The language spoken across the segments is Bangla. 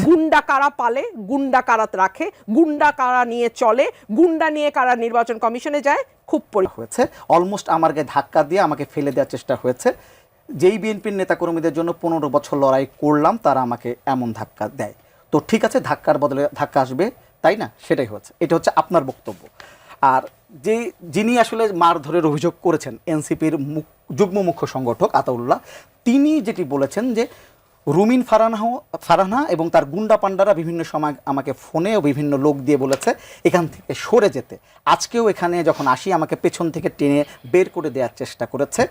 গুন্ডা কারা পালে, গুন্ডা কারা রাখে, গুন্ডা কারা নিয়ে চলে, গুন্ডা নিয়ে কারা নির্বাচন কমিশনে যায়, খুব হয়েছে। অলমোস্ট আমার গায়ে ধাক্কা দিয়ে আমাকে ফেলে দেওয়ার চেষ্টা হয়েছে। যেই বিএনপির নেতাকর্মীদের জন্য 15 বছর লড়াই করলাম, তারা আমাকে এমন ধাক্কা দেয়। তো ঠিক আছে, ধাক্কার বদলে ধাক্কা আসবে, তাই না? সেটাই হচ্ছে, এটা হচ্ছে আপনার বক্তব্য। আর যিনি আসলে মারধরের অভিযোগ করেছেন, এনসিপির যুগ্ম মুখ্য সংগঠক আতাউল্লাহ, তিনি যেটি বলেছেন যে রুমিন ফারহানা এবং তার গুন্ডা পান্ডারা বিভিন্ন সময় আমাকে ফোনে ও বিভিন্ন লোক দিয়ে বলেছে এখান থেকে সরে যেতে। আজকেও এখানে যখন আসি আমাকে পেছন থেকে টেনে বের করে দেওয়ার চেষ্টা করেছে।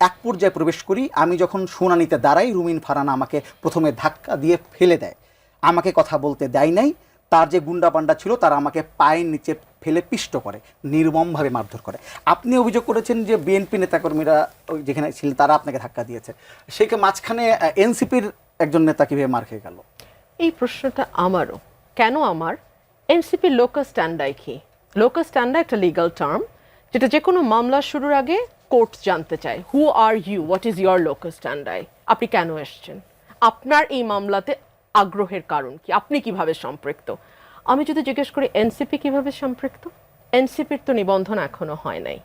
এক পর্যায়ে প্রবেশ করি, আমি যখন শুনানিতে দাঁড়াই, রুমিন ফারহানা আমাকে প্রথমে ধাক্কা দিয়ে ফেলে দেয়, আমাকে কথা বলতে দেয় নাই। তার যে গুন্ডা পান্ডা ছিল তারা আমাকে পায়ের নিচে ফেলে পিষ্ট করে, নির্মমভাবে মারধর করে। আপনি অভিযোগ করেছেন যে বিএনপি নেতাকর্মীরা যেখানে ছিলেন তারা আপনাকে ধাক্কা দিয়েছে, সেই মাঝখানে এনসিপির একজন নেতা কিভাবে মার খেয়ে গেল? এই প্রশ্নটা আমারও। কেন আমার? এনসিপির লোকাস স্ট্যান্ডাই কি? লোকাস স্ট্যান্ডা একটা লিগাল টার্ম, যেটা যে কোনো মামলা শুরুর আগে কোর্ট জানতে চায়, who are you, what is your locus standi, আপনি কেন এসছেন, আপনার এই মামলাতে আগ্রহের কারণ কি, আপনি কিভাবে সম্পৃক্ত। আমি যদি জিজ্ঞেস করি এনসিপি কিভাবে সম্পৃক্ত, এনসিপির তো নিবন্ধন এখনো হয় নাই।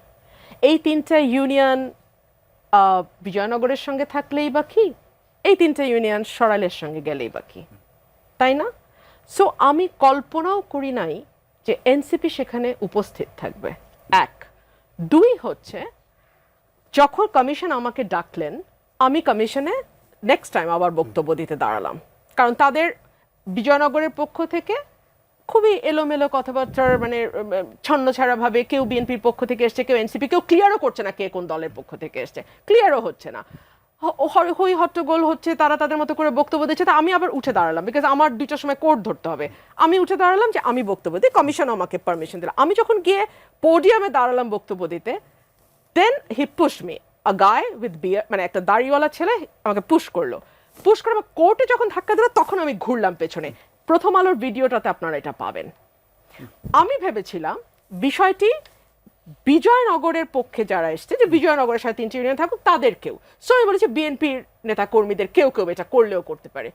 এই তিনটা ইউনিয়ন বিজয়নগরের সঙ্গে থাকলেই বা কি, এই তিনটা ইউনিয়ন সরাইলের সঙ্গে গেলেই বা কি, তাই না? সো আমি কল্পনাও করি নাই যে এনসিপি সেখানে উপস্থিত থাকবে। এক। দুই হচ্ছে, যখন কমিশন আমাকে ডাকলেন, আমি কমিশনে নেক্সট টাইম আবার বক্তব্য দিতে দাঁড়ালাম, কারণ তাদের বিজয়নগরের পক্ষ থেকে খুবই এলোমেলো কথাবার্তার, মানে ছন্নছাড়াভাবে কেউ বিএনপির পক্ষ থেকে এসছে, কেউ এনসিপি, কেউ ক্লিয়ারও করছে না কে কোন দলের পক্ষ থেকে এসছে, ক্লিয়ারও হচ্ছে না, হই হট্টগোল হচ্ছে, তারা তাদের মতো করে বক্তব্য দিচ্ছে। তা আমি আবার উঠে দাঁড়ালাম, বিকজ আমার 2টার সময় কোর্ট ধরতে হবে। আমি উঠে দাঁড়ালাম যে আমি বক্তব্য দিই, কমিশন আমাকে পারমিশন দিল। আমি যখন গিয়ে পোডিয়ামে দাঁড়ালাম বক্তব্য দিতে, দেন হি পুশ মি, আ গায় উইথ বিয়ার, মানে একটা দাড়িওয়ালা ছেলে আমাকে পুশ করে আমার কোর্টে যখন ধাক্কা দিল, তখন আমি ঘুরলাম পেছনে। প্রথম আলোর ভিডিওটাতে আপনারা এটা পাবেন। আমি ভেবেছিলাম বিষয়টি বিজয়নগরের পক্ষে যারা এসছে, যে বিজয়নগরের সাথে 3টি ইউনিয়ন থাকুক তাদের কেউ, সো আমি বলেছি বিএনপির নেতা কর্মীদের কেউ কেউ এটা করলেও করতে পারে।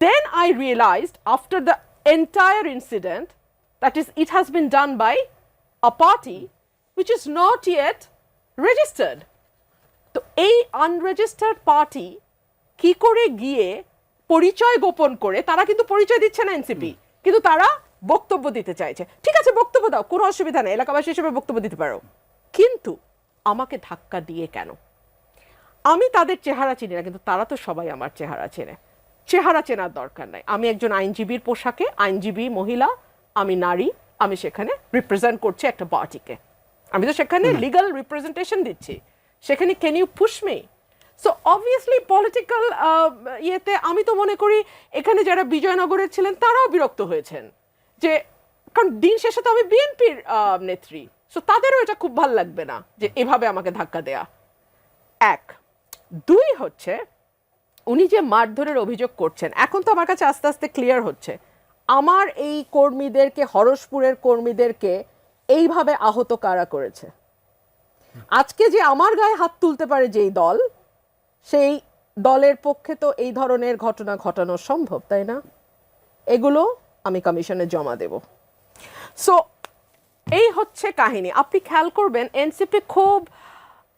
Then I realised after the entire incident that is it has been done by a party which is not yet registered. তো এই আনরেজিস্টার্ড পার্টি কি করে গিয়ে পরিচয় গোপন করে, তারা কিন্তু পরিচয় দিচ্ছে না এনসিপি, কিন্তু তারা বক্তব্য দিতে চাইছে। ঠিক আছে, বক্তব্য দাও, কোনো অসুবিধা নেই, এলাকাবাসী হিসেবে বক্তব্য দিতে পারো, কিন্তু আমাকে ধাক্কা দিয়ে কেন? আমি তাদের চেহারা চিনি না, কিন্তু তারা তো সবাই আমার চেহারা চেনে। চেহারা চেনার দরকার নাই। আমি একজন আইনজীবীর পোশাকে, আইনজীবী মহিলা, আমি নারী, আমি সেখানে রিপ্রেজেন্ট করছি একটা পার্টিকে, আমি তো সেখানে লিগাল রিপ্রেজেন্টেশন দিচ্ছি, সেখানে can you push me? So obviously political ইয়েতে আমি তো মনে করি এখানে যারা বিজয়নগরের ছিলেন তারাও বিরক্ত হয়েছেন, যে কারণ দিন শেষে তো আমি বিএনপির নেত্রী, সো তাদেরও এটা খুব ভালো লাগবে না যে এভাবে আমাকে ধাক্কা দেয়া। এক। দুই হচ্ছে, উনি যে মারধরের অভিযোগ করছেন, এখন তো আমার কাছে আস্তে আস্তে ক্লিয়ার হচ্ছে আমার এই কর্মীদেরকে, হরসপুরের কর্মীদেরকে এইভাবে আহত কারা করেছে। আজকে যে আমার গায়ে হাত তুলতে পারে যেই দল, সেই দলের পক্ষে তো এই ধরনের ঘটনা ঘটানো সম্ভব, তাই না? এগুলো আমি কমিশনে জমা দেব। সো এই হচ্ছে কাহিনী। আপনি খেয়াল করবেন এনসিপি খুব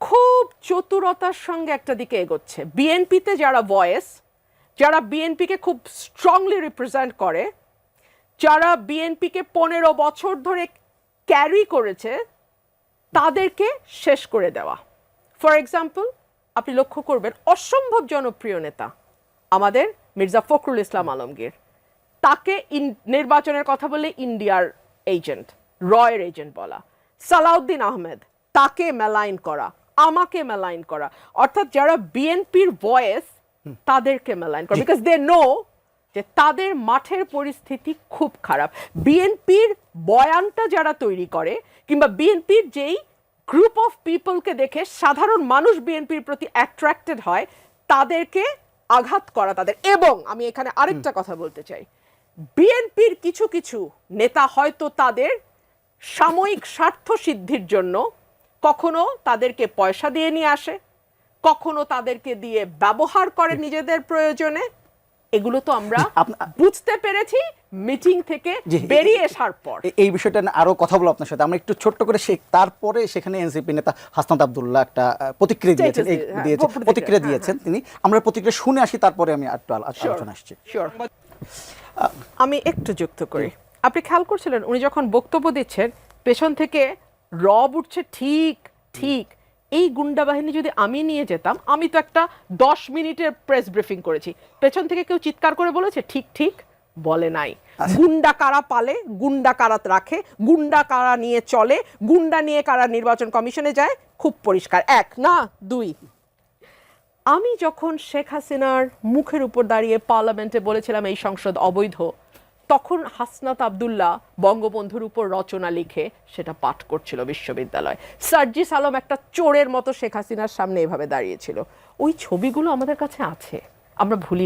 খুব চতুরতার সঙ্গে একটা দিকে এগোচ্ছে। বিএনপিতে যারা ভয়েস, যারা বিএনপিকে খুব স্ট্রংলি রিপ্রেজেন্ট করে, যারা বিএনপিকে 15 বছর ধরে ক্যারি করেছে, তাদেরকে শেষ করে দেওয়া। ফর এক্সাম্পল, আপনি লক্ষ্য করবেন অসম্ভব জনপ্রিয় নেতা আমাদের মির্জা ফখরুল ইসলাম আলমগীর, তাকে নির্বাচনের কথা বলে ইন্ডিয়ার এজেন্ট, রয়ের এজেন্ট বলা। সালাউদ্দিন আহমেদ, তাকে মেলাইন করা, আমাকে মেলাইন করা, অর্থাৎ যারা বিএনপির ভয়েস তাদেরকে মেলাইন করা, বিকজ দে নো যে তাদের মাঠের পরিস্থিতি খুব খারাপ। বিএনপির বয়ানটা যারা তৈরি করে, কিংবা বিএনপির যেই গ্রুপ অফ পিপলকে দেখে সাধারণ মানুষ বিএনপির প্রতি অ্যাট্রাক্টেড হয়, তাদেরকে আঘাত করা তাদের। এবং আমি এখানে আরেকটা কথা বলতে চাই, বিএনপির কিছু কিছু নেতা হয়তো তাদের সাময়িক স্বার্থ সিদ্ধির জন্য কখনো তাদেরকে পয়সা দিয়ে নিয়ে আসে, কখনো তাদেরকে দিয়ে ব্যবহার করে নিজেদের প্রয়োজনে, এগুলো তো আমরা আপনা- বুঝতে পেরেছি মিটিং থেকে জি, বেরিয়ে আসার পর। এই বিষয়টা নিয়ে আরো কথা বলবো আপনার সাথে। আমরা একটু ছোট্ট করে তারপরে সেখানে এনসিপি নেতা হাসনাত আব্দুল্লাহ একটা প্রতিক্রিয়া দিয়েছেন, হ্যাঁ, দিয়েছেন প্রতিক্রিয়া, প্রতিক্রিয়া হ্যাঁ, দিয়েছেন তিনি। আমরা প্রতিক্রিয়া শুনে আসি, তারপরে আমি একটু আলোচনা আসছি। Sure. আমি একটু যুক্ত করি। আপনি খেয়াল করছিলেন উনি যখন বক্তব্য দিচ্ছেন পেছন থেকে রব উঠছে, ঠিক ঠিক। এই গুন্ডা বাহিনী যদি আমি নিয়ে যেতাম, আমি তো একটা 10 মিনিটের প্রেস ব্রিফিং করেছি, পেছন থেকে কেউ চিৎকার করে বলেছে ঠিক ঠিক? বলে নাই। গুন্ডা কারা পালে, গুন্ডা কারা রাখে, গুন্ডা কারা নিয়ে চলে, গুন্ডা নিয়ে কারা নির্বাচন কমিশনে যায়, খুব পরিষ্কার। 1 না 2, আমি যখন শেখ হাসিনার মুখের উপর দাঁড়িয়ে পার্লামেন্টে বলেছিলাম এই সংসদ অবৈধ, তখন হাসনাত আব্দুল্লাহ বঙ্গবন্ধুর উপর রচনা লিখে সেটা পাঠ করছিল বিশ্ববিদ্যালয়। সার্জিস আলম একটা চোরের মতো শেখ হাসিনার সামনে এভাবে দাঁড়িয়েছিল। ওই ছবিগুলো আমাদের কাছে আছে, আমরা ভুলি না।